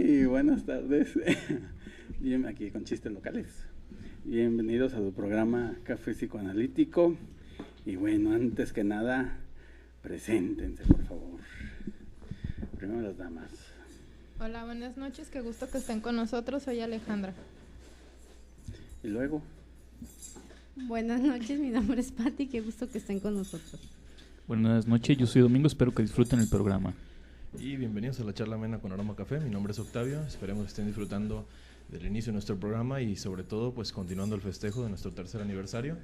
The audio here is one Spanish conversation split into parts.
Muy buenas tardes. Bien, aquí con chistes locales. Bienvenidos a tu programa Café Psicoanalítico. Y bueno, antes que nada, preséntense, por favor. Primero las damas. Hola, buenas noches. Qué gusto que estén con nosotros. Soy Alejandra. Y luego. Buenas noches, mi nombre es Patti. Qué gusto que estén con nosotros. Buenas noches, yo soy Domingo. Espero que disfruten el programa. Y bienvenidos a la charla amena con Aroma Café. Mi nombre es Octavio. Esperemos que estén disfrutando del inicio de nuestro programa y sobre todo pues continuando el festejo de nuestro tercer aniversario.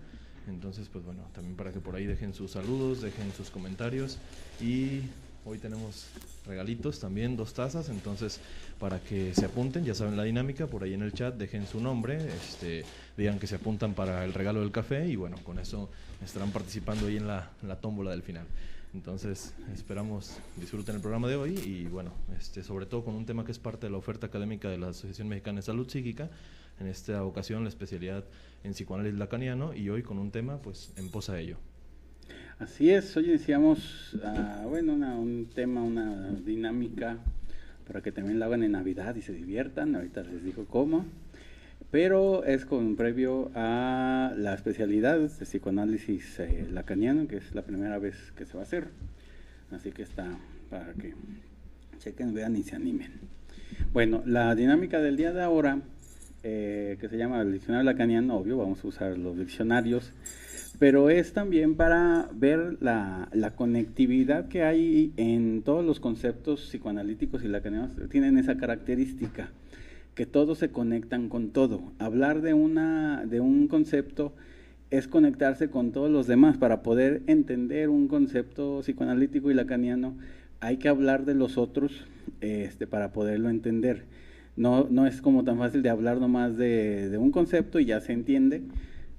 Entonces pues bueno, también para que por ahí dejen sus saludos, dejen sus comentarios. Y hoy tenemos regalitos también, 2 tazas, entonces para que se apunten, ya saben la dinámica, por ahí en el chat dejen su nombre, digan que se apuntan para el regalo del café y bueno, con eso estarán participando ahí en la tómbola del final. Entonces esperamos disfruten el programa de hoy y bueno, sobre todo con un tema que es parte de la oferta académica de la Asociación Mexicana de Salud Psíquica, en esta ocasión la especialidad en psicoanálisis lacaniano y hoy con un tema pues en pos a ello. Así es, hoy iniciamos un tema, una dinámica para que también la hagan en Navidad y se diviertan, ahorita les digo cómo, pero es con previo a la especialidad de psicoanálisis lacaniano, que es la primera vez que se va a hacer, así que está para que chequen, vean y se animen. Bueno, la dinámica del día de ahora, que se llama el diccionario lacaniano, obvio, vamos a usar los diccionarios, pero es también para ver la conectividad que hay en todos los conceptos psicoanalíticos y lacanianos, tienen esa característica, que todos se conectan con todo. Hablar de un concepto es conectarse con todos los demás. Para poder entender un concepto psicoanalítico y lacaniano, hay que hablar de los otros para poderlo entender. No es como tan fácil de hablar nomás de un concepto y ya se entiende,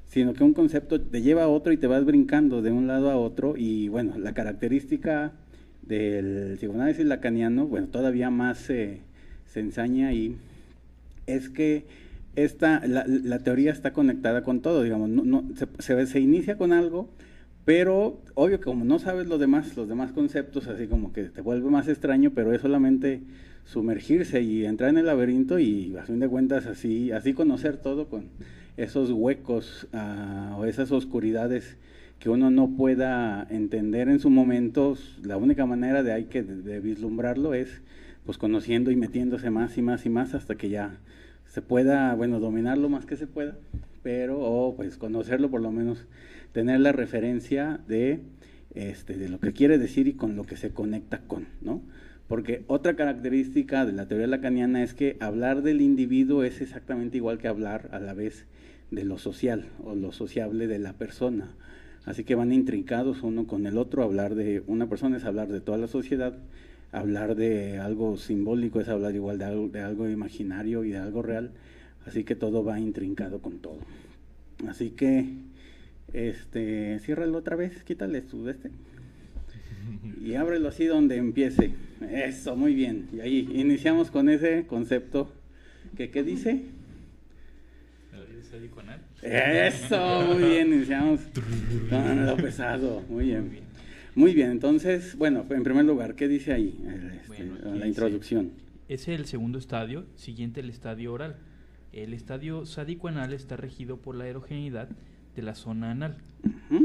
sino que un concepto te lleva a otro y te vas brincando de un lado a otro. Y bueno, la característica del psicoanálisis lacaniano, bueno, todavía más se ensaña ahí, es que la teoría está conectada con todo, digamos, se inicia con algo, pero obvio que como no sabes los demás conceptos, así como que te vuelve más extraño, pero es solamente sumergirse y entrar en el laberinto y a fin de cuentas así conocer todo con esos huecos o esas oscuridades que uno no pueda entender en su momento. La única manera de vislumbrarlo es pues conociendo y metiéndose más y más y más hasta que ya se pueda, dominar lo más que se pueda, pero pues conocerlo, por lo menos tener la referencia de lo que quiere decir y con lo que se conecta con, ¿no? Porque otra característica de la teoría lacaniana es que hablar del individuo es exactamente igual que hablar a la vez de lo social o lo sociable de la persona. Así que van intrincados uno con el otro. Hablar de una persona es hablar de toda la sociedad. Hablar de algo simbólico es hablar igual de algo imaginario y de algo real, así que todo va intrincado con todo. Así que, ciérralo otra vez, quítale su y ábrelo así donde empiece. Eso, muy bien. Y ahí iniciamos con ese concepto ¿qué dice? Eso, muy bien, iniciamos con lo pesado, muy bien. Muy bien, entonces, bueno, en primer lugar, ¿qué dice ahí la introducción? Es el segundo estadio, siguiente el estadio oral. El estadio sádico-anal está regido por la erogeneidad de la zona anal.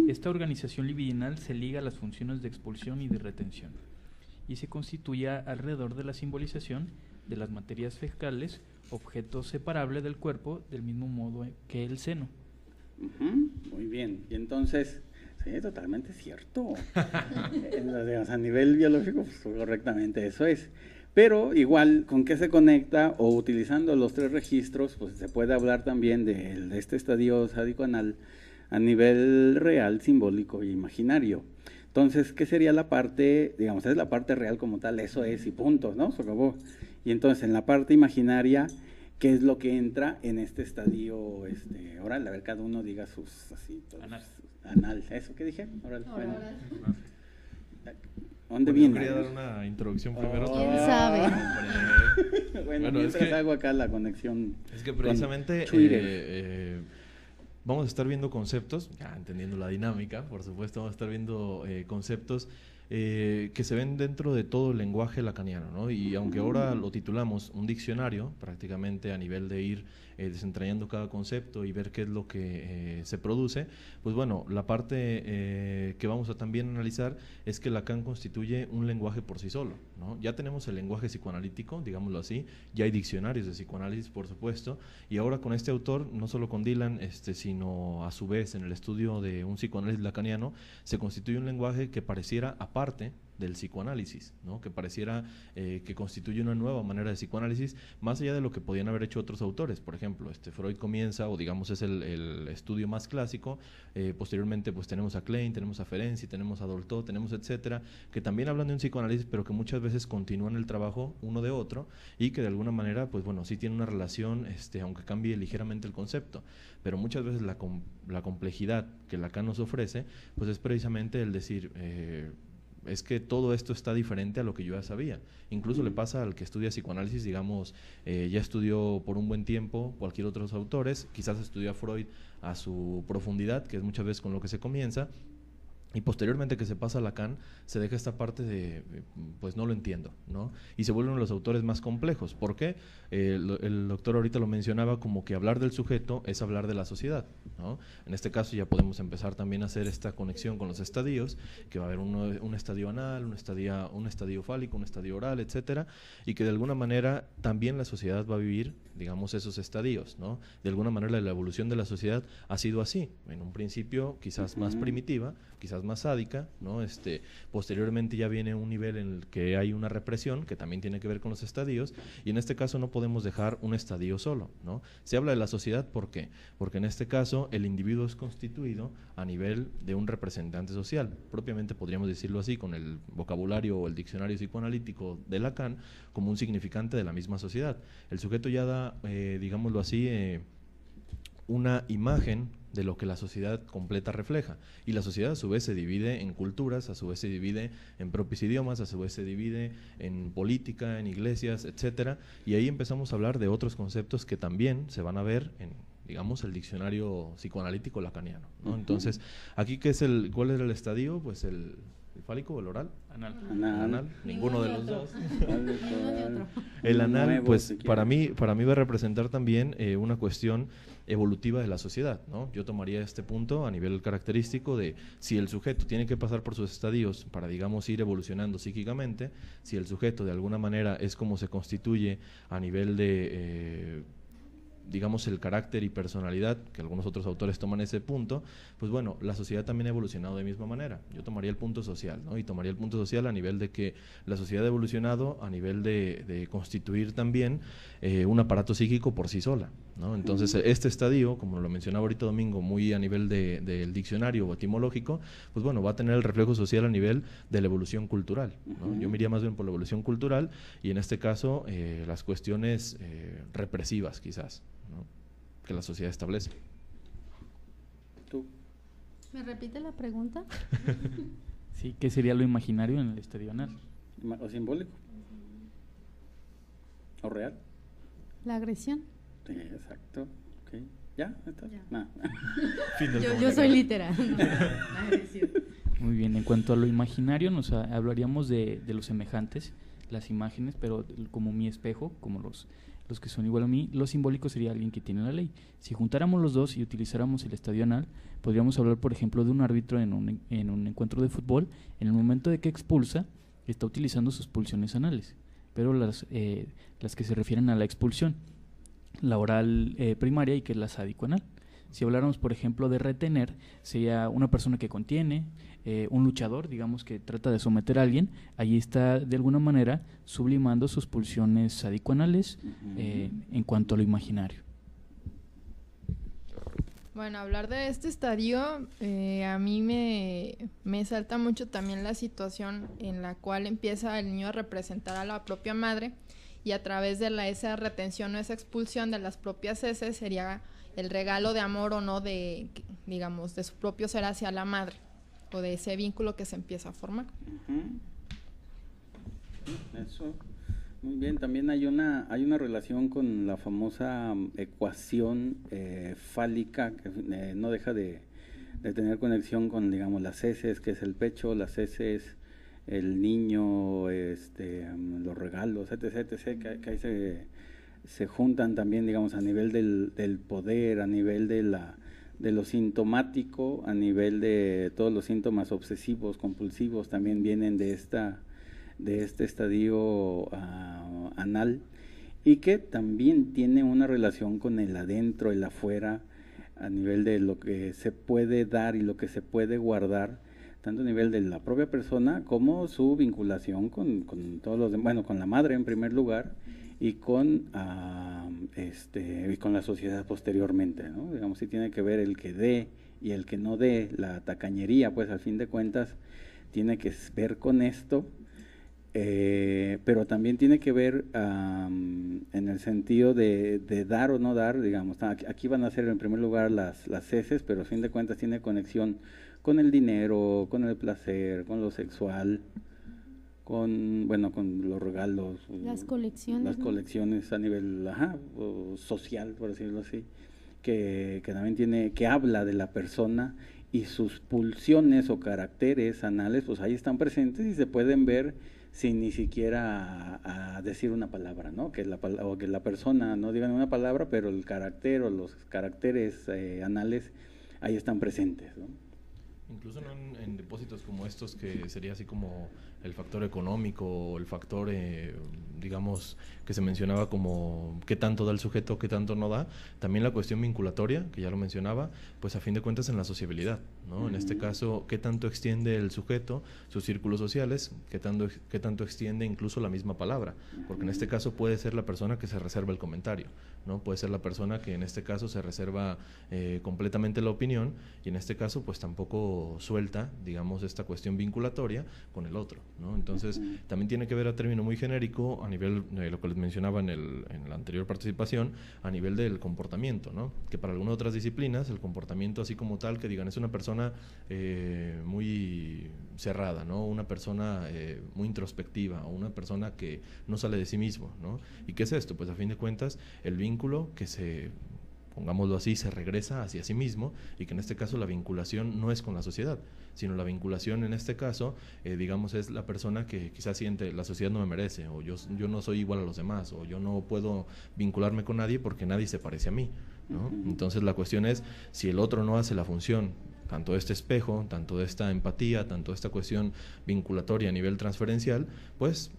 Esta organización libidinal se liga a las funciones de expulsión y de retención y se constituye alrededor de la simbolización de las materias fecales, objeto separable del cuerpo, del mismo modo que el seno. Muy bien, y entonces... Sí, totalmente cierto. A nivel biológico, pues, correctamente, eso es. Pero igual, ¿con qué se conecta? O utilizando los 3 registros, pues se puede hablar también de este estadio sádico-anal a nivel real, simbólico e imaginario. Entonces, ¿qué sería la parte, digamos, es la parte real como tal, eso es y punto, ¿no? Se acabó. Y entonces, en la parte imaginaria, ¿qué es lo que entra en este estadio oral? A ver, cada uno diga sus así, todos. Anal, ¿eso qué dije? Oral. Bueno. ¿Dónde viene? Yo quería dar una introducción primero. ¿Quién sabe? bueno, mientras hago acá la conexión. Es que precisamente vamos a estar viendo conceptos, ya entendiendo la dinámica, por supuesto, vamos a estar viendo conceptos que se ven dentro de todo el lenguaje lacaniano, ¿no? Y aunque ahora lo titulamos un diccionario, prácticamente a nivel de ir desentrañando cada concepto y ver qué es lo que se produce, pues bueno, la parte que vamos a también analizar es que Lacan constituye un lenguaje por sí solo, ¿no? Ya tenemos el lenguaje psicoanalítico, digámoslo así, ya hay diccionarios de psicoanálisis, por supuesto, y ahora con este autor, no solo con Dylan, sino a su vez en el estudio de un psicoanálisis lacaniano, se constituye un lenguaje que pareciera aparte del psicoanálisis, ¿no? Que pareciera que constituye una nueva manera de psicoanálisis, más allá de lo que podían haber hecho otros autores. Por ejemplo, Freud comienza, o digamos es el estudio más clásico, posteriormente pues tenemos a Klein, tenemos a Ferenczi, tenemos a Dolto, tenemos etcétera, que también hablan de un psicoanálisis, pero que muchas veces continúan el trabajo uno de otro, y que de alguna manera, pues bueno, sí tiene una relación, aunque cambie ligeramente el concepto, pero muchas veces la complejidad que Lacan nos ofrece, pues es precisamente el decir, es que todo esto está diferente a lo que yo ya sabía. Incluso le pasa al que estudia psicoanálisis, digamos, ya estudió por un buen tiempo cualquier otros autores, quizás estudió a Freud a su profundidad, que es muchas veces con lo que se comienza, y posteriormente que se pasa a Lacan, se deja esta parte de, pues no lo entiendo, ¿no? Y se vuelven los autores más complejos. ¿Por qué? El doctor ahorita lo mencionaba como que hablar del sujeto es hablar de la sociedad, ¿no? En este caso ya podemos empezar también a hacer esta conexión con los estadios, que va a haber un estadio anal, un estadio fálico, un estadio oral, etcétera, y que de alguna manera también la sociedad va a vivir, digamos, esos estadios, ¿no? De alguna manera la evolución de la sociedad ha sido así, en un principio quizás más primitiva, quizás más sádica, ¿no? Posteriormente ya viene un nivel en el que hay una represión que también tiene que ver con los estadios, y en este caso no podemos dejar un estadio solo, ¿no? Se habla de la sociedad, ¿por qué? Porque en este caso el individuo es constituido a nivel de un representante social, propiamente podríamos decirlo así con el vocabulario o el diccionario psicoanalítico de Lacan, como un significante de la misma sociedad. El sujeto ya da, digámoslo así, una imagen de lo que la sociedad completa refleja, y la sociedad a su vez se divide en culturas, a su vez se divide en propios idiomas, a su vez se divide en política, en iglesias, etcétera, y ahí empezamos a hablar de otros conceptos que también se van a ver en, digamos, el diccionario psicoanalítico lacaniano, ¿no? Entonces, aquí ¿cuál era el estadio? Pues el fálico o el oral. Anal. Ninguno de los dos. El anal, pues para mí va a representar también una cuestión evolutiva de la sociedad, ¿no? Yo tomaría este punto a nivel característico de si el sujeto tiene que pasar por sus estadios para, digamos, ir evolucionando psíquicamente, si el sujeto de alguna manera es como se constituye a nivel de digamos, el carácter y personalidad, que algunos otros autores toman ese punto, pues bueno, la sociedad también ha evolucionado de misma manera. Yo tomaría el punto social, ¿no? Y tomaría el punto social a nivel de que la sociedad ha evolucionado a nivel de constituir también un aparato psíquico por sí sola, ¿no? Entonces, este estadio, como lo mencionaba ahorita Domingo, muy a nivel del diccionario o etimológico, pues bueno, va a tener el reflejo social a nivel de la evolución cultural, ¿no? Yo me iría más bien por la evolución cultural y en este caso las cuestiones represivas quizás, ¿no? Que la sociedad establece. ¿Tú? ¿Me repite la pregunta? Sí, ¿qué sería lo imaginario en el estadio anal? ¿O simbólico? ¿O real? La agresión. Sí, exacto. Okay. ¿Ya? ¿Estás? Ya. Nah. Yo soy literal. La agresión. Muy bien, en cuanto a lo imaginario, hablaríamos de los semejantes, las imágenes, pero como mi espejo, como los que son igual a mí. Lo simbólico sería alguien que tiene la ley. Si juntáramos los dos y utilizáramos el estadio anal, podríamos hablar, por ejemplo, de un árbitro en un encuentro de fútbol. En el momento de que expulsa, está utilizando sus pulsiones anales, pero las que se refieren a la expulsión, la oral primaria y que es la sádico-anal. Si habláramos, por ejemplo, de retener, sería una persona que contiene, un luchador, digamos, que trata de someter a alguien, ahí está de alguna manera sublimando sus pulsiones sádico-anales en cuanto a lo imaginario. Bueno, hablar de este estadio, a mí me salta mucho también la situación en la cual empieza el niño a representar a la propia madre, y a través de esa retención o esa expulsión de las propias heces sería el regalo de amor o no de, digamos, de su propio ser hacia la madre, o de ese vínculo que se empieza a formar. Eso, muy bien. También hay una relación con la famosa ecuación fálica que no deja de tener conexión con, digamos, las heces, que es el pecho, las heces, el niño, los regalos, etc., etc., que ahí se juntan también, digamos, a nivel del poder, a nivel de lo sintomático, a nivel de todos los síntomas obsesivos, compulsivos, también vienen de este estadio anal, y que también tiene una relación con el adentro, el afuera, a nivel de lo que se puede dar y lo que se puede guardar, tanto a nivel de la propia persona como su vinculación con todos los demás, bueno, con la madre en primer lugar, y con la sociedad posteriormente, ¿no? Digamos, sí tiene que ver el que dé y el que no dé, la tacañería, pues al fin de cuentas tiene que ver con esto, pero también tiene que ver en el sentido de dar o no dar, digamos. Aquí van a ser en primer lugar las heces, pero a fin de cuentas tiene conexión con el dinero, con el placer, con lo sexual, con los regalos, las colecciones, las colecciones a nivel social, por decirlo así, que también que habla de la persona, y sus pulsiones o caracteres anales, pues ahí están presentes y se pueden ver sin ni siquiera a decir una palabra, ¿no? O que la persona no diga una palabra, pero el carácter o los caracteres anales ahí están presentes, ¿no? Incluso no en depósitos como estos, que sería así como el factor económico o el factor, digamos, que se mencionaba como qué tanto da el sujeto, qué tanto no da, también la cuestión vinculatoria, que ya lo mencionaba, pues a fin de cuentas en la sociabilidad, ¿no? En este caso, qué tanto extiende el sujeto sus círculos sociales, qué tanto extiende incluso la misma palabra, porque en este caso puede ser la persona que se reserva el comentario, ¿no? Puede ser la persona que en este caso se reserva completamente la opinión, y en este caso pues tampoco suelta, digamos, esta cuestión vinculatoria con el otro, ¿no? Entonces también tiene que ver a término muy genérico a nivel de lo que les mencionaba en la anterior participación, a nivel del comportamiento, ¿no? Que para algunas otras disciplinas el comportamiento así como tal, que digan es una persona muy cerrada, ¿no? Una persona muy introspectiva, o una persona que no sale de sí mismo, ¿no? ¿Y qué es esto? Pues a fin de cuentas el vínculo que pongámoslo así, se regresa hacia sí mismo, y que en este caso la vinculación no es con la sociedad, sino la vinculación en este caso, digamos, es la persona que quizás siente la sociedad no me merece, o yo no soy igual a los demás, o yo no puedo vincularme con nadie porque nadie se parece a mí, ¿no? Entonces la cuestión es, si el otro no hace la función, tanto de este espejo, tanto de esta empatía, tanto de esta cuestión vinculatoria a nivel transferencial, pues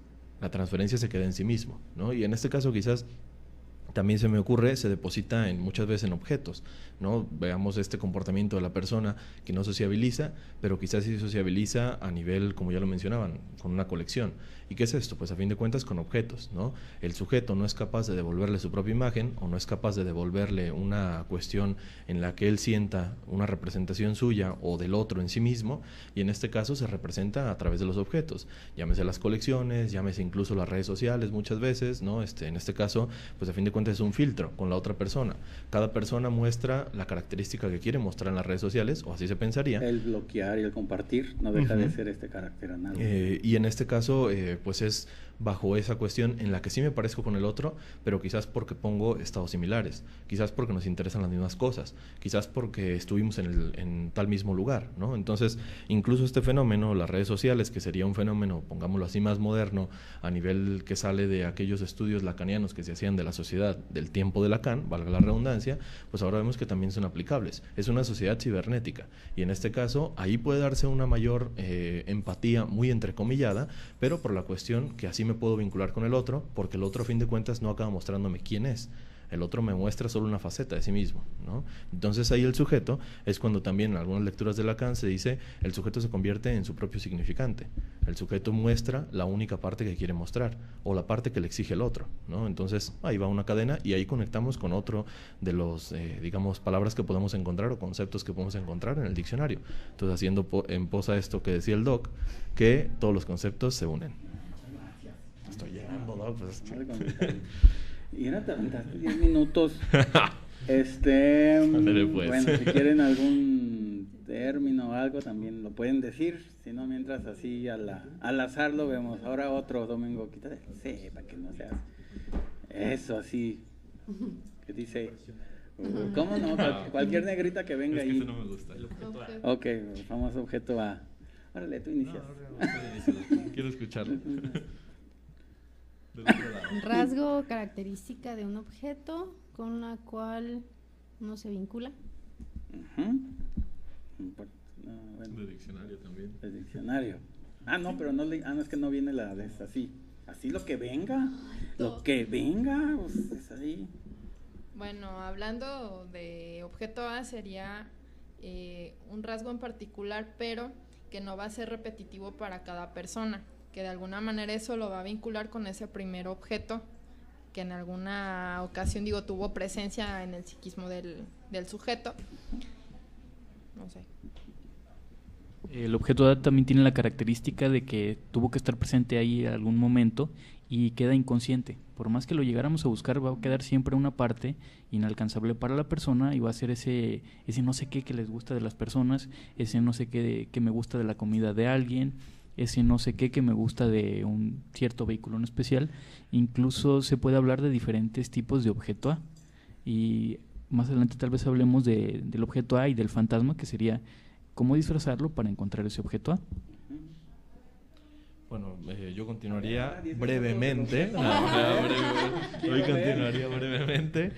la transferencia se queda en sí mismo, ¿no? Y en este caso quizás también se me ocurre, se deposita muchas veces en objetos, ¿no? Veamos este comportamiento de la persona que no sociabiliza, pero quizás sí sociabiliza a nivel, como ya lo mencionaban, con una colección. ¿Y qué es esto? Pues a fin de cuentas con objetos, ¿no? El sujeto no es capaz de devolverle su propia imagen, o no es capaz de devolverle una cuestión en la que él sienta una representación suya o del otro en sí mismo, y en este caso se representa a través de los objetos, llámese las colecciones, llámese incluso las redes sociales muchas veces, ¿no? En este caso, pues a fin de cuentas es un filtro con la otra persona. Cada persona muestra la característica que quiere mostrar en las redes sociales, o así se pensaría. El bloquear y el compartir no deja de ser este carácter anal. Y en este caso, pues es bajo esa cuestión en la que sí me parezco con el otro, pero quizás porque pongo estados similares, quizás porque nos interesan las mismas cosas, quizás porque estuvimos en tal mismo lugar, ¿no? Entonces, incluso este fenómeno, las redes sociales, que sería un fenómeno, pongámoslo así, más moderno, a nivel que sale de aquellos estudios lacanianos que se hacían de la sociedad del tiempo de Lacan, valga la redundancia, pues ahora vemos que también son aplicables. Es una sociedad cibernética, y en este caso, ahí puede darse una mayor empatía, muy entrecomillada, pero por la cuestión que así me puedo vincular con el otro, porque el otro a fin de cuentas no acaba mostrándome quién es. El otro me muestra solo una faceta de sí mismo, ¿no? Entonces ahí el sujeto es cuando también en algunas lecturas de Lacan se dice el sujeto se convierte en su propio significante. El sujeto muestra la única parte que quiere mostrar, o la parte que le exige el otro, ¿no? Entonces ahí va una cadena, y ahí conectamos con otro de los, digamos, palabras que podemos encontrar o conceptos que podemos encontrar en el diccionario. Entonces haciendo en posa esto que decía el doc, que todos los conceptos se unen. Estoy llegando, ¿no? Pues, y ahora te aventaste 10 minutos. Pues. Bueno, si quieren algún término o algo, también lo pueden decir. Si no, mientras así al azar lo vemos. Ahora otro domingo, quítate. Sí, para que no seas. Eso, así. ¿Qué dice? ¿Cómo no? Cualquier negrita que venga ahí. Eso no me gusta. Ok, el famoso objeto A. Órale, tú inicias. Quiero escucharlo. Del otro lado. Rasgo o característica de un objeto con la cual uno se vincula. Bueno, De diccionario también. el diccionario. No, pero no, no, es que no viene la de esta, así. Así lo que venga. Lo que venga, pues es ahí. Bueno, hablando de objeto A, sería un rasgo en particular, pero que no va a ser repetitivo para cada persona, que de alguna manera eso lo va a vincular con ese primer objeto que en alguna ocasión, tuvo presencia en el psiquismo del sujeto. No sé. El objeto A también tiene la característica de que tuvo que estar presente ahí en algún momento y queda inconsciente. Por más que lo llegáramos a buscar, va a quedar siempre una parte inalcanzable para la persona y va a ser ese no sé qué que les gusta de las personas, ese no sé qué que me gusta de la comida de alguien, ese no sé qué que me gusta de un cierto vehículo en especial. Incluso se puede hablar de diferentes tipos de objeto A. Y más adelante tal vez hablemos del objeto A y del fantasma, que sería cómo disfrazarlo para encontrar ese objeto A. Bueno, yo continuaría brevemente. Hoy continuaría brevemente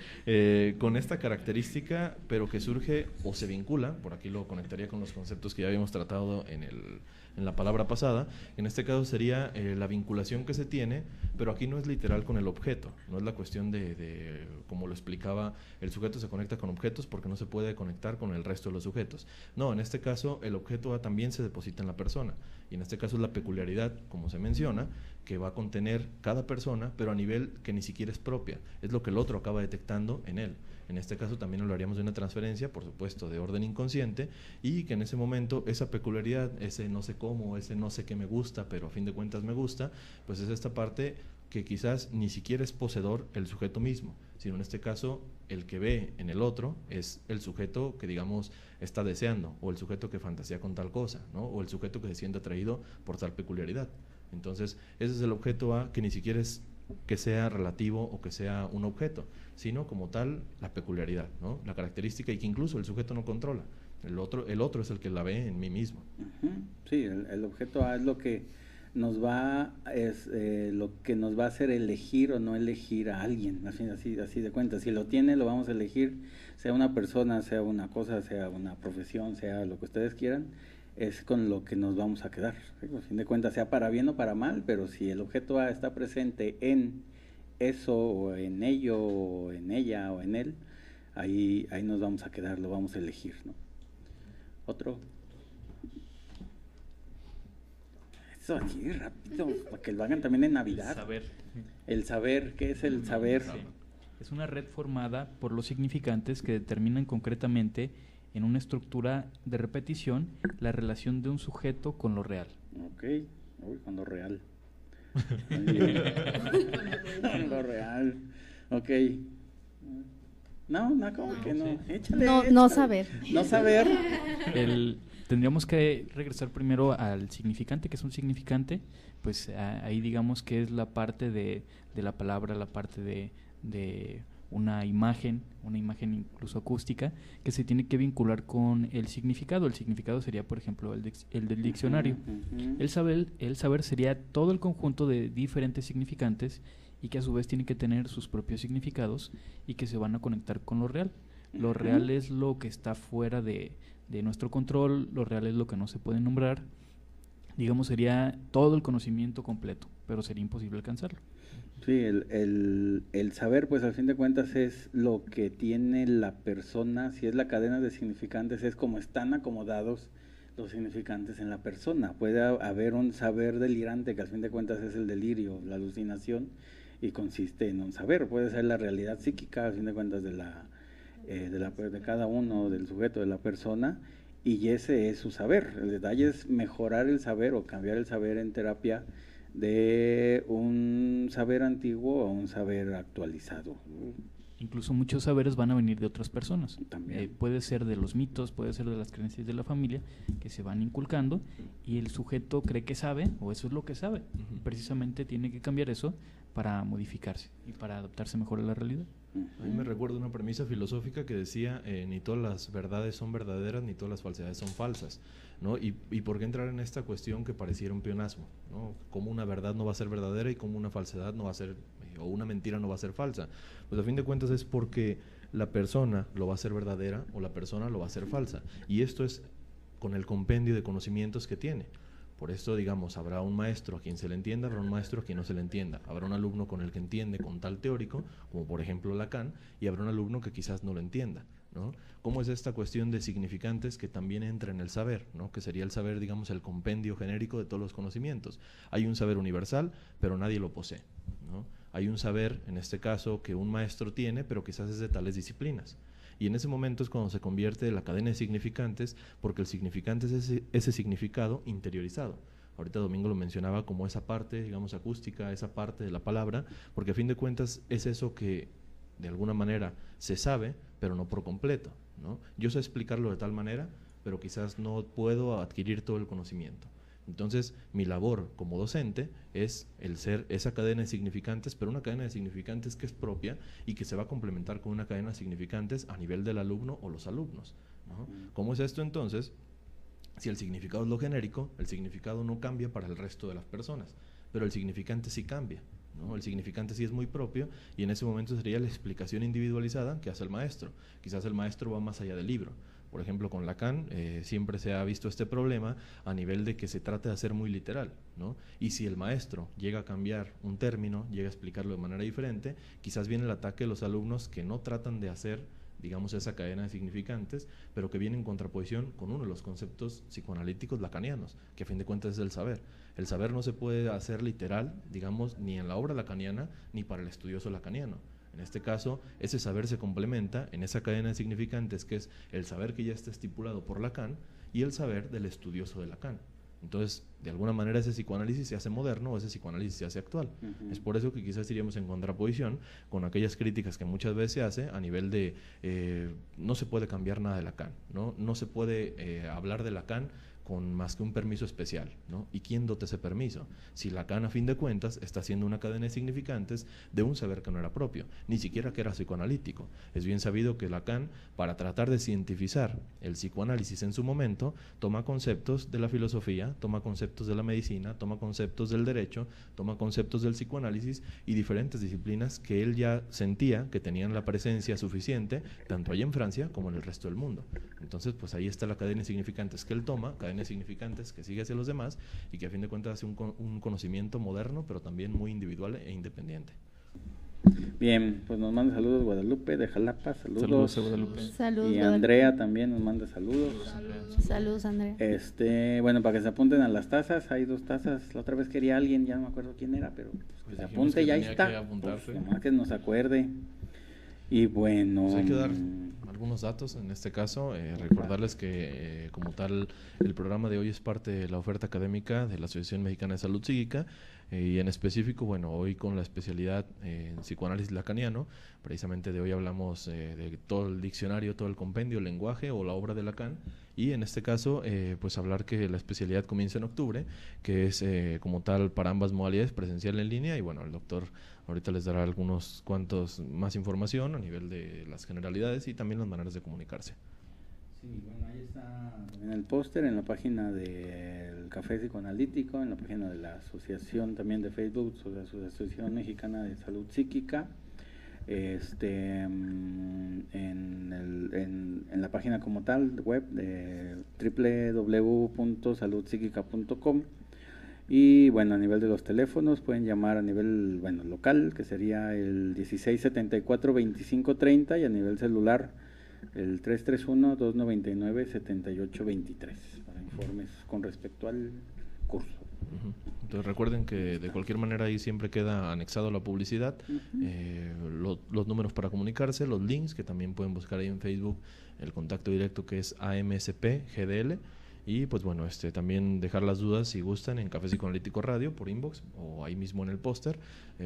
con esta característica, pero que surge o se vincula, por aquí lo conectaría con los conceptos que ya habíamos tratado en la palabra pasada. En este caso sería la vinculación que se tiene, pero aquí no es literal con el objeto, no es la cuestión de como lo explicaba, el sujeto se conecta con objetos porque no se puede conectar con el resto de los sujetos. No, en este caso el objeto A también se deposita en la persona, y en este caso es la peculiaridad, como se menciona, que va a contener cada persona, pero a nivel que ni siquiera es propia, es lo que el otro acaba detectando en él. En este caso también lo haríamos de una transferencia, por supuesto, de orden inconsciente, y que en ese momento esa peculiaridad, ese no sé cómo, ese no sé qué me gusta, pero a fin de cuentas me gusta, pues es esta parte que quizás ni siquiera es poseedor el sujeto mismo, sino en este caso el que ve en el otro es el sujeto que, digamos, está deseando, o el sujeto que fantasea con tal cosa, ¿no? O el sujeto que se siente atraído por tal peculiaridad. Entonces, ese es el objeto A, que ni siquiera es que sea relativo o que sea un objeto, sino como tal la peculiaridad, ¿no? La característica, y que incluso el sujeto no controla. El otro es el que la ve en mí mismo. Sí, el objeto A es lo que nos va a hacer elegir o no elegir a alguien, así de cuenta. Si lo tiene, lo vamos a elegir, sea una persona, sea una cosa, sea una profesión, sea lo que ustedes quieran, es con lo que nos vamos a quedar, ¿sí? A fin de cuentas, sea para bien o para mal, pero si el objeto A está presente en eso, o en ello, o en ella, o en él, ahí nos vamos a quedar, lo vamos a elegir, ¿no? Otro. Eso aquí, rápido, para que lo hagan también en Navidad. El saber, ¿qué es el saber? Sí. Es una red formada por los significantes que determinan concretamente en una estructura de repetición la relación de un sujeto con lo real. Ok, con lo real. Con lo real. Ok. No, como que no. Sí. Échale. No saber. No saber. Tendríamos que regresar primero al significante, que es un significante, pues ahí digamos que es la parte de la palabra, la parte de una imagen incluso acústica, que se tiene que vincular con el significado. El significado sería, por ejemplo, el del diccionario. El saber sería todo el conjunto de diferentes significantes y que a su vez tienen que tener sus propios significados y que se van a conectar con lo real. Lo real es lo que está fuera de nuestro control, lo real es lo que no se puede nombrar. Digamos, sería todo el conocimiento completo, pero sería imposible alcanzarlo. Sí, el saber, pues al fin de cuentas es lo que tiene la persona. Si es la cadena de significantes, es como están acomodados los significantes en la persona. Puede haber un saber delirante, que al fin de cuentas es el delirio, la alucinación, y consiste en un saber. Puede ser la realidad psíquica, al fin de cuentas, de cada uno, del sujeto, de la persona, y ese es su saber. El detalle es mejorar el saber o cambiar el saber en terapia de un saber antiguo a un saber actualizado. Incluso muchos saberes van a venir de otras personas. También. Puede ser de los mitos, puede ser de las creencias de la familia que se van inculcando y el sujeto cree que sabe, o eso es lo que sabe. Precisamente tiene que cambiar eso para modificarse y para adaptarse mejor a la realidad. A mí me recuerda una premisa filosófica que decía, ni todas las verdades son verdaderas, ni todas las falsedades son falsas, ¿no? Y por qué entrar en esta cuestión que pareciera un pleonasmo, ¿no? Cómo una verdad no va a ser verdadera y cómo una falsedad no va a ser, o una mentira no va a ser falsa. Pues a fin de cuentas es porque la persona lo va a hacer verdadera o la persona lo va a hacer falsa. Y esto es con el compendio de conocimientos que tiene. Por esto, digamos, habrá un maestro a quien se le entienda, habrá un maestro a quien no se le entienda. Habrá un alumno con el que entiende con tal teórico, como por ejemplo Lacan, y habrá un alumno que quizás no lo entienda, ¿no? ¿Cómo es esta cuestión de significantes que también entra en el saber, ¿no? Que sería el saber, digamos, el compendio genérico de todos los conocimientos? Hay un saber universal, pero nadie lo posee, ¿no? Hay un saber, en este caso, que un maestro tiene, pero quizás es de tales disciplinas. Y en ese momento es cuando se convierte la cadena de significantes, porque el significante es ese significado interiorizado. Ahorita Domingo lo mencionaba como esa parte, digamos, acústica, esa parte de la palabra, porque a fin de cuentas es eso que de alguna manera se sabe, pero no por completo, ¿no? Yo sé explicarlo de tal manera, pero quizás no puedo adquirir todo el conocimiento. Entonces, mi labor como docente es el ser esa cadena de significantes, pero una cadena de significantes que es propia y que se va a complementar con una cadena de significantes a nivel del alumno o los alumnos, ¿no? ¿Cómo es esto entonces? Si el significado es lo genérico, el significado no cambia para el resto de las personas, pero el significante sí cambia, ¿no? El significante sí es muy propio y en ese momento sería la explicación individualizada que hace el maestro. Quizás el maestro va más allá del libro. Por ejemplo, con Lacan siempre se ha visto este problema a nivel de que se trata de hacer muy literal, ¿no? Y si el maestro llega a cambiar un término, llega a explicarlo de manera diferente, quizás viene el ataque de los alumnos que no tratan de hacer, digamos, esa cadena de significantes, pero que viene en contraposición con uno de los conceptos psicoanalíticos lacanianos, que a fin de cuentas es el saber. El saber no se puede hacer literal, digamos, ni en la obra lacaniana, ni para el estudioso lacaniano. En este caso, ese saber se complementa en esa cadena de significantes que es el saber que ya está estipulado por Lacan y el saber del estudioso de Lacan. Entonces, de alguna manera ese psicoanálisis se hace moderno o ese psicoanálisis se hace actual. Es por eso que quizás iríamos en contraposición con aquellas críticas que muchas veces se hace a nivel de no se puede cambiar nada de Lacan, no se puede hablar de Lacan con más que un permiso especial, ¿no? ¿Y quién dota ese permiso? Si Lacan, a fin de cuentas, está haciendo una cadena de significantes de un saber que no era propio, ni siquiera que era psicoanalítico. Es bien sabido que Lacan, para tratar de cientificar el psicoanálisis en su momento, toma conceptos de la filosofía, toma conceptos de la medicina, toma conceptos del derecho, toma conceptos del psicoanálisis y diferentes disciplinas que él ya sentía que tenían la presencia suficiente, tanto allá en Francia como en el resto del mundo. Entonces, pues ahí está la cadena de significantes que él toma, cadena de significantes que sigue hacia los demás y que a fin de cuentas hace un conocimiento moderno, pero también muy individual e independiente. Bien, pues nos manda saludos Guadalupe de Jalapa, saludos Guadalupe. Saludos, y Andrea también nos manda saludos. Saludos, Andrea. Bueno, para que se apunten a las tazas, hay 2 tazas, la otra vez quería alguien, ya no me acuerdo quién era, pero pues se apunte y ahí está, pues, nomás que nos acuerde. Y bueno, pues hay que dar algunos datos en este caso, recordarles que como tal el programa de hoy es parte de la oferta académica de la Asociación Mexicana de Salud Psíquica y en específico, bueno, hoy con la especialidad en psicoanálisis lacaniano, precisamente de hoy hablamos de todo el diccionario, todo el compendio, el lenguaje o la obra de Lacan y en este caso pues hablar que la especialidad comienza en octubre, que es como tal para ambas modalidades, presencial en línea y bueno, el doctor ahorita les dará algunos cuantos más información a nivel de las generalidades y también las maneras de comunicarse. Sí, bueno, ahí está en el póster, en la página del Café Psicoanalítico, en la página de la asociación también de Facebook, la Asociación Mexicana de Salud Psíquica, en la página como tal, web de www.saludpsiquica.com. Y bueno, a nivel de los teléfonos pueden llamar a nivel, bueno, local, que sería el 1674-2530 y a nivel celular el 331-299-7823 para informes con respecto al curso. Entonces recuerden que de cualquier manera ahí siempre queda anexado la publicidad, los números para comunicarse, los links que también pueden buscar ahí en Facebook, el contacto directo que es AMSP GDL. Y pues bueno, también dejar las dudas si gustan en Café Psicoanalítico Radio por inbox o ahí mismo en el póster,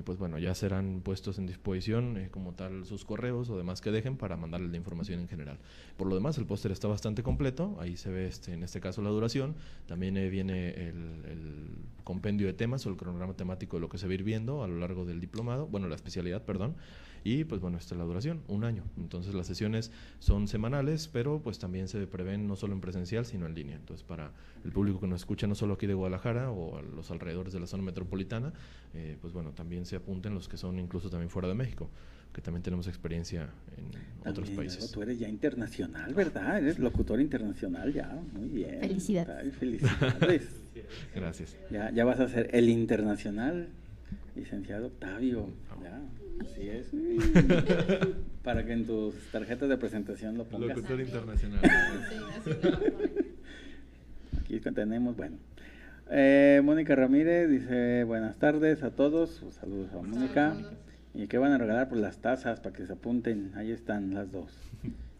pues bueno, ya serán puestos en disposición como tal sus correos o demás que dejen para mandarles la información en general. Por lo demás, el póster está bastante completo, ahí se ve en este caso la duración, también viene el compendio de temas o el cronograma temático de lo que se va a ir viendo a lo largo del diplomado, bueno, la especialidad, perdón, y pues bueno, esta es la duración, 1 año. Entonces las sesiones son semanales, pero pues también se prevén no solo en presencial, sino en línea. Entonces para el público que nos escucha no solo aquí de Guadalajara o a los alrededores de la zona metropolitana, pues bueno, también se apunten los que son incluso también fuera de México, que también tenemos experiencia en otros países. Luego, tú eres ya internacional, ¿verdad? Eres locutor internacional ya, muy bien. Felicidades. Ay, felicidades. Gracias. Ya vas a ser el internacional, licenciado Octavio. Ya, así es. Para que en tus tarjetas de presentación lo pongas. Locutor internacional. Sí, así lo voy a poner. Aquí tenemos, bueno. Mónica Ramírez dice, buenas tardes a todos. Saludos a Mónica. Saludos. ¿Y qué van a regalar? Pues las tazas para que se apunten. Ahí están las dos.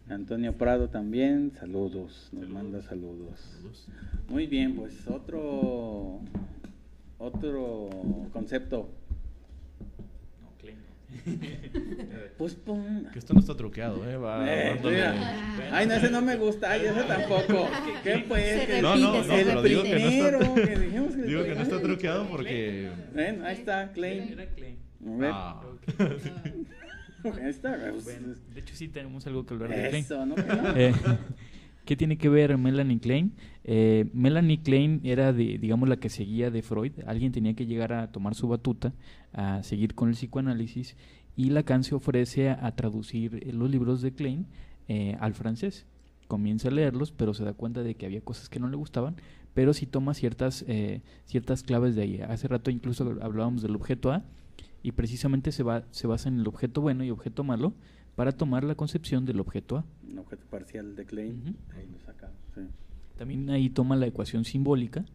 Antonio Prado también, saludos. Nos manda saludos. Muy bien, pues otro concepto. No, Klein. Pues pon. Que esto no está truqueado, va dándole- Mira. Ay, no, ese no me gusta, ay, ese tampoco. ¿Qué pues? Se No, no, no, repite, pero digo que no primero, está, que dijimos que el digo que no está primero. truqueado porque... Ven, ahí está, Klein. Era Klein. A ver, Ah, ahí está. Bueno, de hecho sí tenemos algo que hablar de Klein. Eso, ¿no? ¿Que no? ¿Qué tiene que ver Melanie Klein? Melanie Klein era, digamos, la que seguía de Freud. Alguien tenía que llegar a tomar su batuta, a seguir con el psicoanálisis, y Lacan se ofrece a traducir los libros de Klein al francés. Comienza a leerlos, pero se da cuenta de que había cosas que no le gustaban, pero sí toma ciertas claves de ahí. Hace rato incluso hablábamos del objeto A, y precisamente se basa en el objeto bueno y objeto malo para tomar la concepción del objeto A. Un objeto parcial de Klein. Ujú. Ahí lo saca. Sí. También ahí toma la ecuación simbólica,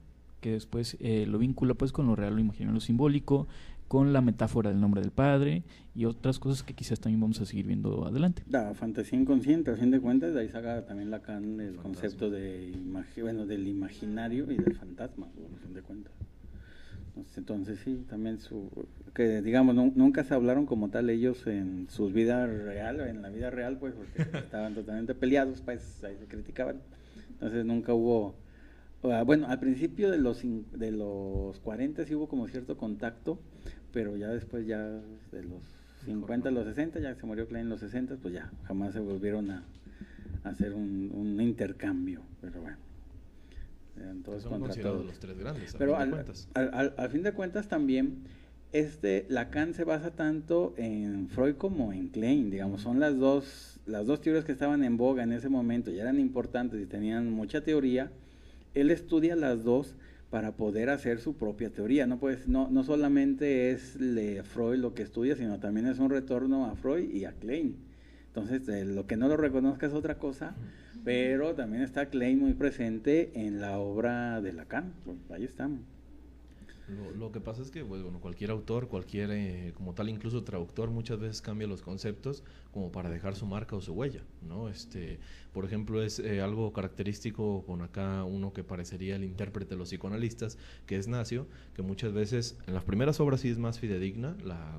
que después lo vincula pues con lo real, lo imaginario, lo simbólico, con la metáfora del nombre del padre y otras cosas que quizás también vamos a seguir viendo adelante. La fantasía inconsciente, a fin de cuentas, de ahí saca también Lacan el Fantasma. concepto de del imaginario y del fantasma, a fin de cuentas. Entonces sí, también que digamos, nunca se hablaron como tal ellos en su vida real, en la vida real, pues, porque estaban totalmente peleados, pues, ahí se criticaban. Entonces nunca hubo, bueno, al principio de los 40 sí hubo como cierto contacto, pero ya después ya de los 50 a los 60, ya se murió Klein en los 60, pues ya jamás se volvieron a hacer un intercambio, pero bueno. Todos son contra considerados todos. los tres grandes, Pero a fin de cuentas. al fin de cuentas también Lacan se basa tanto en Freud como en Klein, digamos, son las dos teorías que estaban en boga en ese momento y eran importantes y tenían mucha teoría. Él estudia las dos para poder hacer su propia teoría, no solamente es Freud lo que estudia, sino también es un retorno a Freud y a Klein. Entonces, lo que no lo reconozca es otra cosa, pero también está Klein muy presente en la obra de Lacan. Pues ahí estamos. Lo que pasa es que bueno, cualquier autor, cualquier como tal, incluso traductor, muchas veces cambia los conceptos como para dejar su marca o su huella, ¿no? Por ejemplo, es algo característico con acá uno que parecería el intérprete de los psicoanalistas, que es Nacio, que muchas veces en las primeras obras sí es más fidedigna,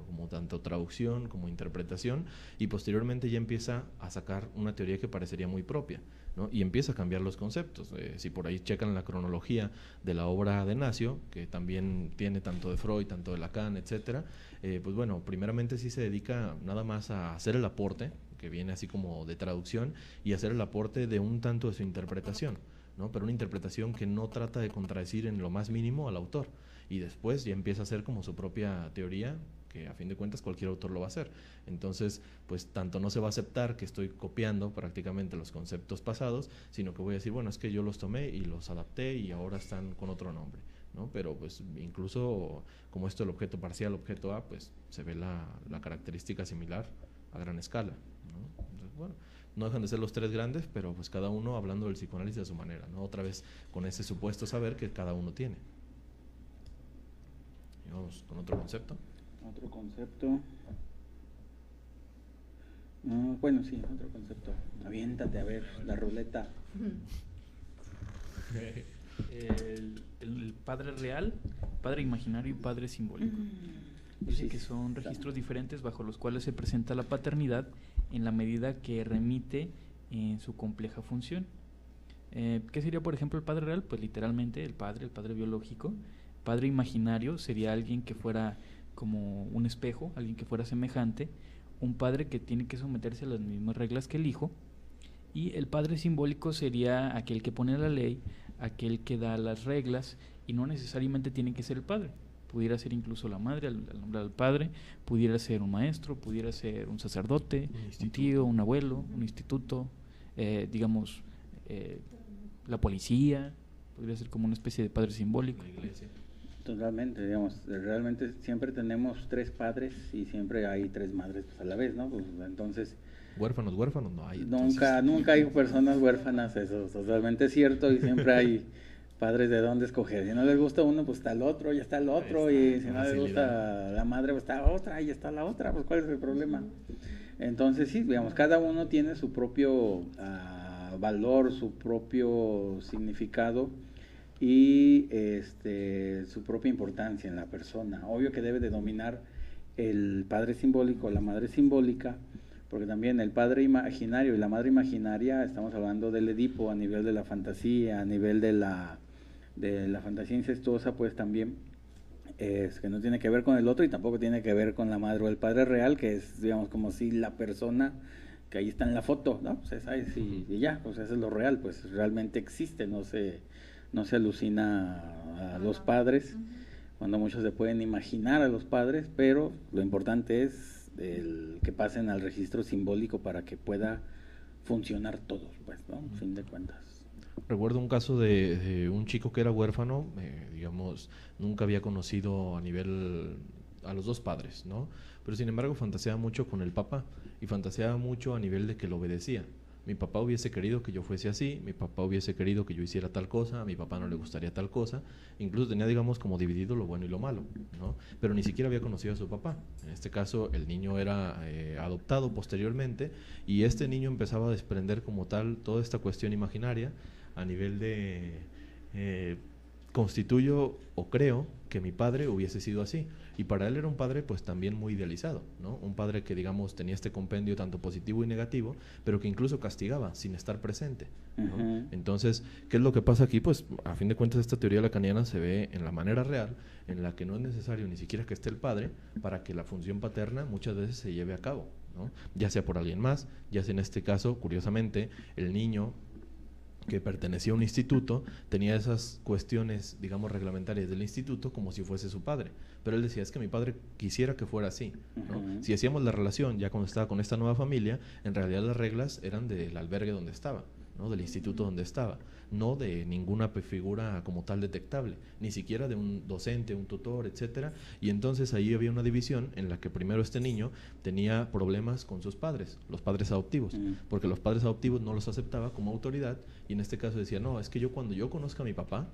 como tanto traducción como interpretación, y posteriormente ya empieza a sacar una teoría que parecería muy propia, ¿no? Y empieza a cambiar los conceptos. Si por ahí checan la cronología de la obra de Nacio, que también tiene tanto de Freud, tanto de Lacan, etcétera, pues bueno, primeramente sí se dedica nada más a hacer el aporte, que viene así como de traducción, y hacer el aporte de un tanto de su interpretación, ¿no? Pero una interpretación que no trata de contradecir en lo más mínimo al autor, y después ya empieza a hacer como su propia teoría, que a fin de cuentas cualquier autor lo va a hacer. Entonces, pues tanto no se va a aceptar que estoy copiando prácticamente los conceptos pasados, sino que voy a decir, bueno, es que yo los tomé y los adapté y ahora están con otro nombre, ¿no? Pero pues incluso como esto el objeto parcial, objeto A, pues se ve la característica similar a gran escala, ¿no? Entonces, bueno, no dejan de ser los tres grandes, pero pues cada uno hablando del psicoanálisis a su manera, ¿no? Otra vez con ese supuesto saber que cada uno tiene. Y vamos con otro concepto. Otro concepto. Bueno, sí, otro concepto. Aviéntate a ver la ruleta. El padre real, padre imaginario y padre simbólico. Dice que son registros diferentes bajo los cuales se presenta la paternidad en la medida que remite en su compleja función. ¿Qué sería, por ejemplo, el padre real? Pues literalmente el padre biológico. Padre imaginario sería alguien que fuera como un espejo, alguien que fuera semejante, un padre que tiene que someterse a las mismas reglas que el hijo, y el padre simbólico sería aquel que pone la ley, aquel que da las reglas, y no necesariamente tiene que ser el padre. Pudiera ser incluso la madre al nombrar al padre, pudiera ser un maestro, pudiera ser un sacerdote, un tío, un abuelo, un instituto, digamos, la policía, podría ser como una especie de padre simbólico. La iglesia. Totalmente, digamos, realmente siempre tenemos 3 padres y siempre hay 3 madres pues, a la vez, ¿no? Pues, entonces... Huérfanos no hay. Nunca hay personas huérfanas, eso es totalmente cierto, y siempre hay padres de dónde escoger. Si no les gusta uno, pues está el otro, ya está el otro, y si no les gusta la madre, pues está otra, y ya está la otra, pues ¿cuál es el problema? Entonces sí, digamos, cada uno tiene su propio valor, su propio significado y su propia importancia en la persona. Obvio que debe de dominar el padre simbólico, la madre simbólica, porque también el padre imaginario y la madre imaginaria, estamos hablando del Edipo a nivel de la fantasía, a nivel de la fantasía incestuosa, pues también que no tiene que ver con el otro y tampoco tiene que ver con la madre o el padre real, que es, digamos, como si la persona que ahí está en la foto, ¿no? Pues ¿sabes? Y ya, pues eso es lo real, pues realmente existe, no se alucina a los padres, cuando muchos se pueden imaginar a los padres, pero lo importante es el que pasen al registro simbólico para que pueda funcionar todo, pues, ¿no? A fin de cuentas. Recuerdo un caso de un chico que era huérfano, digamos, nunca había conocido a los 2 padres, ¿no? Pero sin embargo fantaseaba mucho con el papá y fantaseaba mucho a nivel de que lo obedecía. Mi papá hubiese querido que yo fuese así, mi papá hubiese querido que yo hiciera tal cosa, a mi papá no le gustaría tal cosa, incluso tenía, digamos, como dividido lo bueno y lo malo, ¿no? Pero ni siquiera había conocido a su papá. En este caso, el niño era adoptado posteriormente y este niño empezaba a desprender como tal toda esta cuestión imaginaria a nivel de constituyo o creo que mi padre hubiese sido así. Y para él era un padre pues también muy idealizado, ¿no? Un padre que digamos tenía este compendio tanto positivo y negativo, pero que incluso castigaba sin estar presente, ¿no? Entonces, ¿qué es lo que pasa aquí? Pues a fin de cuentas esta teoría lacaniana se ve en la manera real, en la que no es necesario ni siquiera que esté el padre para que la función paterna muchas veces se lleve a cabo, ¿no? Ya sea por alguien más, ya sea en este caso, curiosamente, el niño que pertenecía a un instituto tenía esas cuestiones, digamos, reglamentarias del instituto como si fuese su padre, pero él decía, es que mi padre quisiera que fuera así, ¿no? Si hacíamos la relación ya cuando estaba con esta nueva familia, en realidad las reglas eran del albergue donde estaba, ¿no? Del instituto donde estaba, no de ninguna figura como tal detectable, ni siquiera de un docente, un tutor, etcétera. Y entonces ahí había una división en la que primero este niño tenía problemas con sus padres, los padres adoptivos, porque los padres adoptivos no los aceptaba como autoridad, y en este caso decía, no, es que cuando yo conozca a mi papá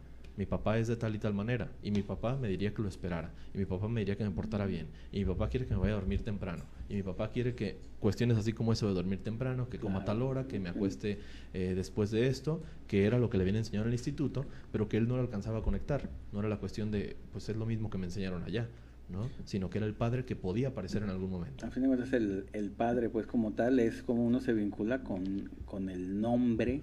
es de tal y tal manera, y mi papá me diría que lo esperara, y mi papá me diría que me portara bien, y mi papá quiere que me vaya a dormir temprano, y mi papá quiere que cuestiones así como eso de dormir temprano, que coma a tal hora, que me acueste después de esto, que era lo que le habían enseñado en el instituto, pero que él no lo alcanzaba a conectar. No era la cuestión de, pues es lo mismo que me enseñaron allá, ¿no? Sino que era el padre que podía aparecer en algún momento. A fin de cuentas el padre pues como tal es como uno se vincula con el nombre,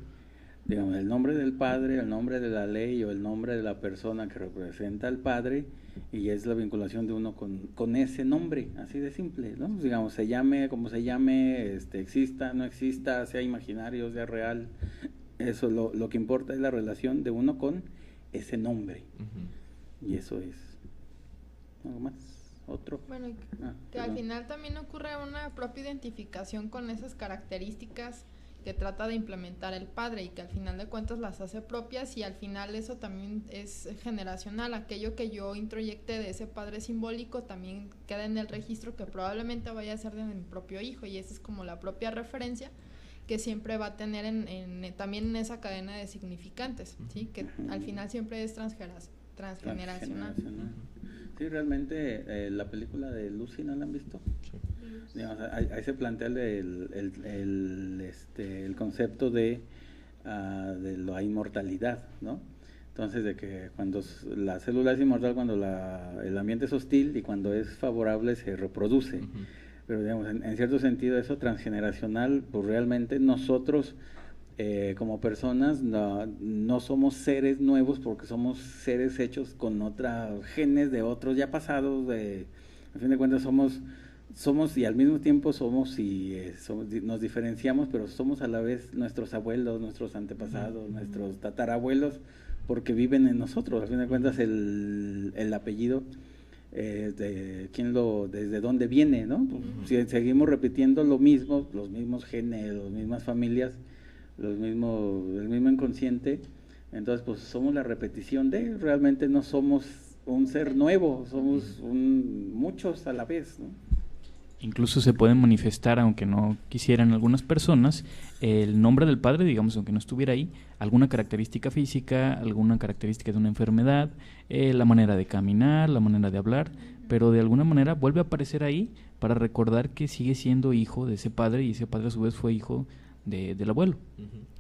digamos, el nombre del padre, el nombre de la ley o el nombre de la persona que representa al padre, y es la vinculación de uno con ese nombre, así de simple, ¿no? Digamos, se llame como se llame, exista, no exista, sea imaginario, sea real, eso lo que importa es la relación de uno con ese nombre. Y eso es algo más, otro. Bueno, que al final también ocurre una propia identificación con esas características que trata de implementar el padre y que al final de cuentas las hace propias, y al final eso también es generacional. Aquello que yo introyecte de ese padre simbólico también queda en el registro, que probablemente vaya a ser de mi propio hijo, y esa es como la propia referencia que siempre va a tener también en esa cadena de significantes, ¿sí? Que al final siempre es transgeneracional. Sí, realmente la película de Lucy, ¿no la han visto? Sí. Digamos, ahí se plantea el concepto de la inmortalidad, ¿no? Entonces, de que cuando la célula es inmortal, cuando el ambiente es hostil, y cuando es favorable se reproduce. Pero digamos, en cierto sentido eso transgeneracional, pues realmente nosotros como personas no somos seres nuevos, porque somos seres hechos con genes de otros ya pasados, a fin de cuentas somos somos y al mismo tiempo somos nos diferenciamos, pero somos a la vez nuestros abuelos, nuestros antepasados, nuestros tatarabuelos, porque viven en nosotros. A fin de cuentas el apellido desde dónde viene, ¿no? Si seguimos repitiendo lo mismo, los mismos genes, las mismas familias, el mismo inconsciente, entonces pues somos la repetición realmente no somos un ser nuevo, somos muchos a la vez, ¿no? Incluso se pueden manifestar, aunque no quisieran algunas personas, el nombre del padre, digamos, aunque no estuviera ahí, alguna característica física, alguna característica de una enfermedad, la manera de caminar, la manera de hablar, pero de alguna manera vuelve a aparecer ahí para recordar que sigue siendo hijo de ese padre y ese padre a su vez fue hijo del abuelo.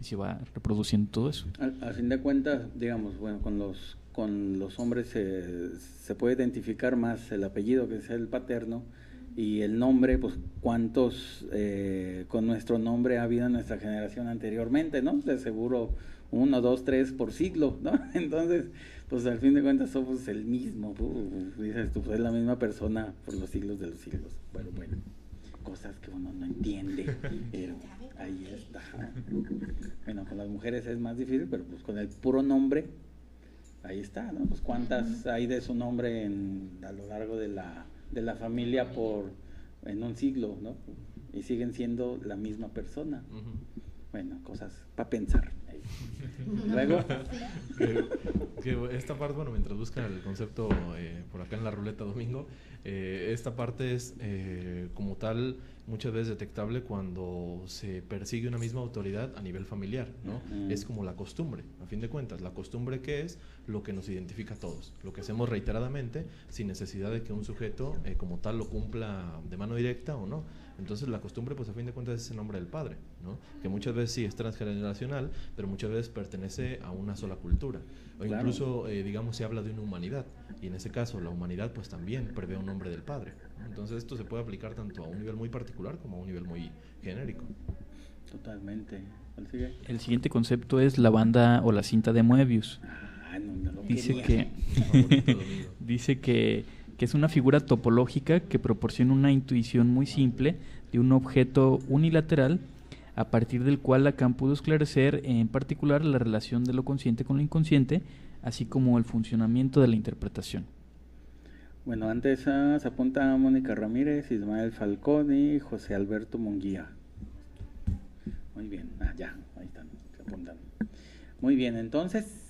Y se va reproduciendo todo eso. A fin de cuentas, digamos, bueno, con los hombres se puede identificar más el apellido, que es el paterno, y el nombre, pues cuántos con nuestro nombre ha habido en nuestra generación anteriormente, ¿no? De seguro 1, 2, 3 por siglo, ¿no? Entonces, pues al fin de cuentas somos el mismo, dices tú, pues es la misma persona por los siglos de los siglos. Bueno, cosas que uno no entiende, pero ahí está. Bueno, con las mujeres es más difícil, pero pues con el puro nombre, ahí está, ¿no? Pues cuántas hay de su nombre a lo largo de la familia en un siglo, ¿no? Y siguen siendo la misma persona. Bueno, cosas para pensar. Luego que esta parte, bueno, mientras buscan el concepto por acá en la ruleta Domingo, esta parte es como tal muchas veces detectable cuando se persigue una misma autoridad a nivel familiar, ¿no? Es como la costumbre, a fin de cuentas, la costumbre que es lo que nos identifica a todos, lo que hacemos reiteradamente sin necesidad de que un sujeto como tal lo cumpla de mano directa o no. Entonces la costumbre, pues a fin de cuentas es el nombre del padre, ¿no? Que muchas veces sí es transgeneracional, pero muchas veces pertenece a una sola cultura. O claro, incluso, digamos, se habla de una humanidad, y en ese caso la humanidad pues también prevé un nombre del padre, ¿no? Entonces esto se puede aplicar tanto a un nivel muy particular como a un nivel muy genérico. Totalmente. ¿Cuál sigue? El siguiente concepto es la banda o la cinta de Moebius. No lo dice quería. Dice que es una figura topológica que proporciona una intuición muy simple de un objeto unilateral, a partir del cual Lacan pudo esclarecer en particular la relación de lo consciente con lo inconsciente, así como el funcionamiento de la interpretación. Bueno, antes se apunta Mónica Ramírez, Ismael Falconi, José Alberto Munguía. Muy bien, ya, ahí están, se apuntan. Muy bien, entonces,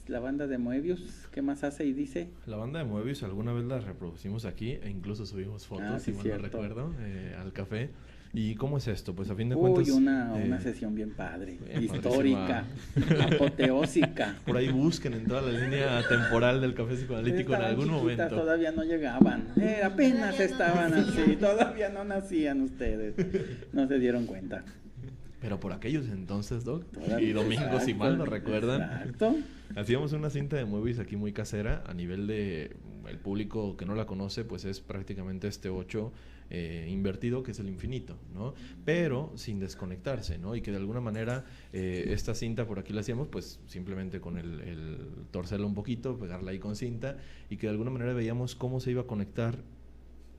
la banda de Moebius, ¿qué más hace y dice? La banda de Moebius alguna vez la reproducimos aquí e incluso subimos fotos, sí, si mal no recuerdo, al café. ¿Y cómo es esto? Pues a fin de cuentas... una sesión bien padre, histórica, apoteósica. Por ahí busquen en toda la línea temporal del café psicoanalítico en algún momento. Todavía no llegaban, apenas estaban así, todavía no nacían ustedes, no se dieron cuenta. Pero por aquellos entonces, Doc, y Domingo, si mal no recuerdan, exacto, hacíamos una cinta de Moebius aquí muy casera, a nivel de el público que no la conoce, pues es prácticamente este 8 invertido, que es el infinito, ¿no? Pero sin desconectarse, ¿no? Y que de alguna manera esta cinta por aquí la hacíamos, pues simplemente con el torcerla un poquito, pegarla ahí con cinta, y que de alguna manera veíamos cómo se iba a conectar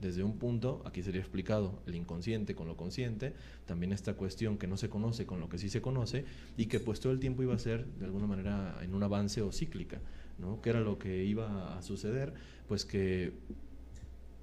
desde un punto, aquí sería explicado el inconsciente con lo consciente, también esta cuestión que no se conoce con lo que sí se conoce, y que pues todo el tiempo iba a ser de alguna manera en un avance o cíclica, ¿no? ¿Qué era lo que iba a suceder? Pues que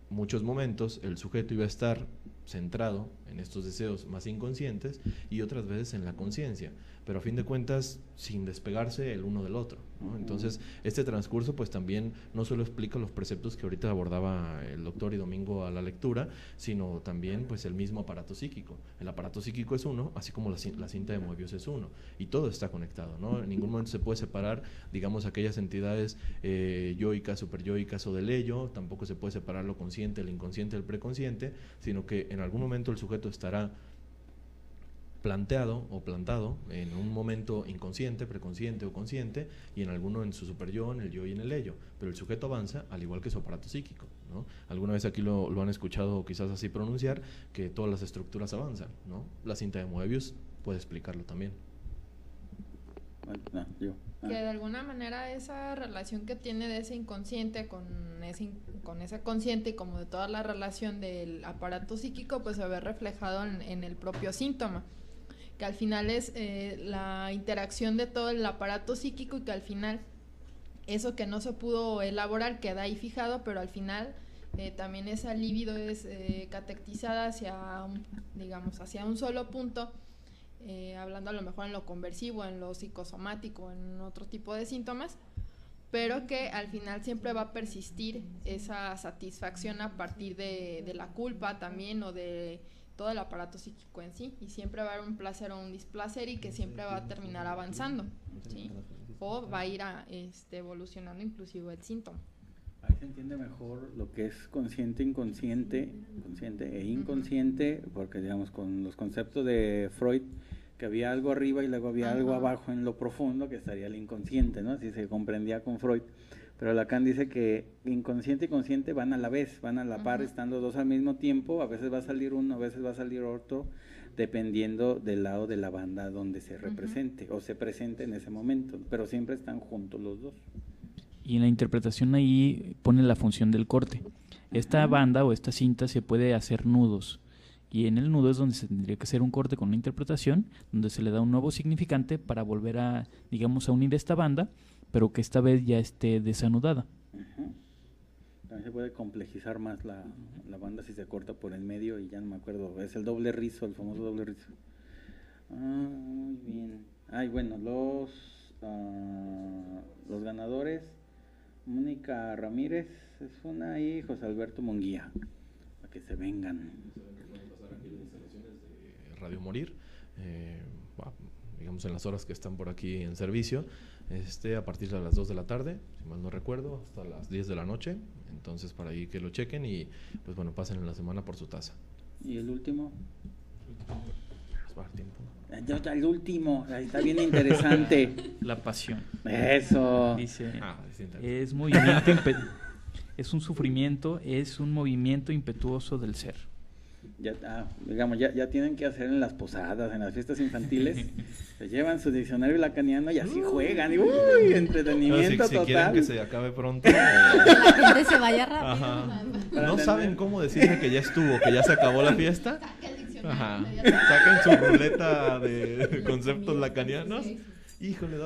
muchos momentos el sujeto iba a estar centrado en estos deseos más inconscientes y otras veces en la conciencia, pero a fin de cuentas sin despegarse el uno del otro, ¿no? Entonces este transcurso pues también no solo explica los preceptos que ahorita abordaba el doctor y Domingo a la lectura, sino también pues el mismo aparato psíquico. El aparato psíquico es uno, así como la cinta de Moebius es uno, y todo está conectado, ¿no? En ningún momento se puede separar, digamos, aquellas entidades yoicas, superyoicas o del ello, tampoco se puede separar lo consciente, el inconsciente, el preconsciente, sino que en algún momento el sujeto estará planteado o plantado en un momento inconsciente, preconsciente o consciente, y en alguno en su superyo, en el yo y en el ello, pero el sujeto avanza al igual que su aparato psíquico, ¿no? Alguna vez aquí lo han escuchado quizás así pronunciar, que todas las estructuras avanzan, ¿no? La cinta de Moebius puede explicarlo también. No, yo. Que de alguna manera esa relación que tiene de ese inconsciente con ese consciente y como de toda la relación del aparato psíquico, pues se ve reflejado en el propio síntoma, que al final es la interacción de todo el aparato psíquico y que al final eso que no se pudo elaborar queda ahí fijado, pero al final también esa libido es catectizada hacia un solo punto. Hablando a lo mejor en lo conversivo, en lo psicosomático, en otro tipo de síntomas, pero que al final siempre va a persistir esa satisfacción a partir de la culpa también o de todo el aparato psíquico en sí, y siempre va a haber un placer o un displacer y que siempre va a terminar avanzando, ¿sí? O va a ir evolucionando inclusive el síntoma. Ahí se entiende mejor lo que es consciente, inconsciente, consciente e inconsciente, porque digamos con los conceptos de Freud, que había algo arriba y luego había algo abajo en lo profundo, que estaría el inconsciente, ¿no? Así se comprendía con Freud. Pero Lacan dice que inconsciente y consciente van a la vez, van a la par, estando dos al mismo tiempo, a veces va a salir uno, a veces va a salir otro, dependiendo del lado de la banda donde se represente o se presente en ese momento, pero siempre están juntos los dos. Y en la interpretación ahí pone la función del corte. Esta banda o esta cinta se puede hacer nudos, y en el nudo es donde se tendría que hacer un corte con una interpretación, donde se le da un nuevo significante para volver a, digamos, a unir esta banda, pero que esta vez ya esté desanudada. También se puede complejizar más la banda si se corta por el medio, y ya no me acuerdo, es el doble rizo, el famoso doble rizo. Muy bien. Bueno, los ganadores: Mónica Ramírez es una, y José Alberto Munguía, para que se vengan. Radio Morir, digamos en las horas que están por aquí en servicio, a partir de las 2 de la tarde, si mal no recuerdo, hasta las 10 de la noche, entonces para ahí que lo chequen y pues bueno, pasen en la semana por su taza. ¿Y el último? Pues va a dar tiempo. El último, ahí está bien interesante. La pasión. Eso. Dice, es movimiento, es un sufrimiento, es un movimiento impetuoso del ser. Ya tienen que hacer en las posadas, en las fiestas infantiles, se llevan su diccionario lacaniano y así juegan, y entretenimiento si total. quieren que se acabe pronto, la gente se vaya rápido. no saben cómo decirle que ya estuvo, que ya se acabó la fiesta. Saquen su ruleta de conceptos lacanianos. Híjole,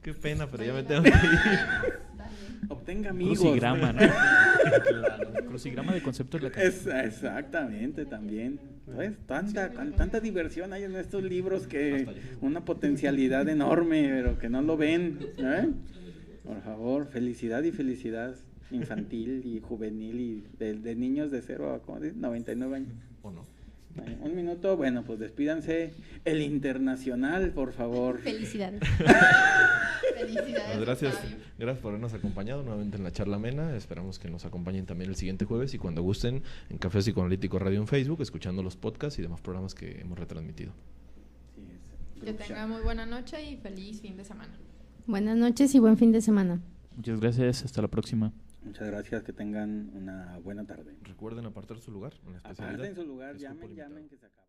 qué pena, pero ya me tengo que ir. Obtenga amigos. Crucigrama, ¿no? Claro, crucigrama de conceptos lacanianos. Exactamente, también. ¿Ves? Tanta diversión hay en estos libros, que una potencialidad enorme, pero que no lo ven. Por favor, felicidad infantil y juvenil, y de niños de 0 a 99 años. ¿O no? Un minuto, bueno, pues despídanse. El internacional, por favor. Felicidades. Felicidades. Gracias por habernos acompañado nuevamente en la charla amena. Esperamos que nos acompañen también el siguiente jueves y cuando gusten en Café Psicoanalítico Radio en Facebook, escuchando los podcasts y demás programas que hemos retransmitido. Que tenga muy buena noche y feliz fin de semana. Buenas noches y buen fin de semana. Muchas gracias, hasta la próxima. Muchas gracias, que tengan una buena tarde. Recuerden apartar su lugar en la especialidad. Aparten su lugar, llamen, que se acabe.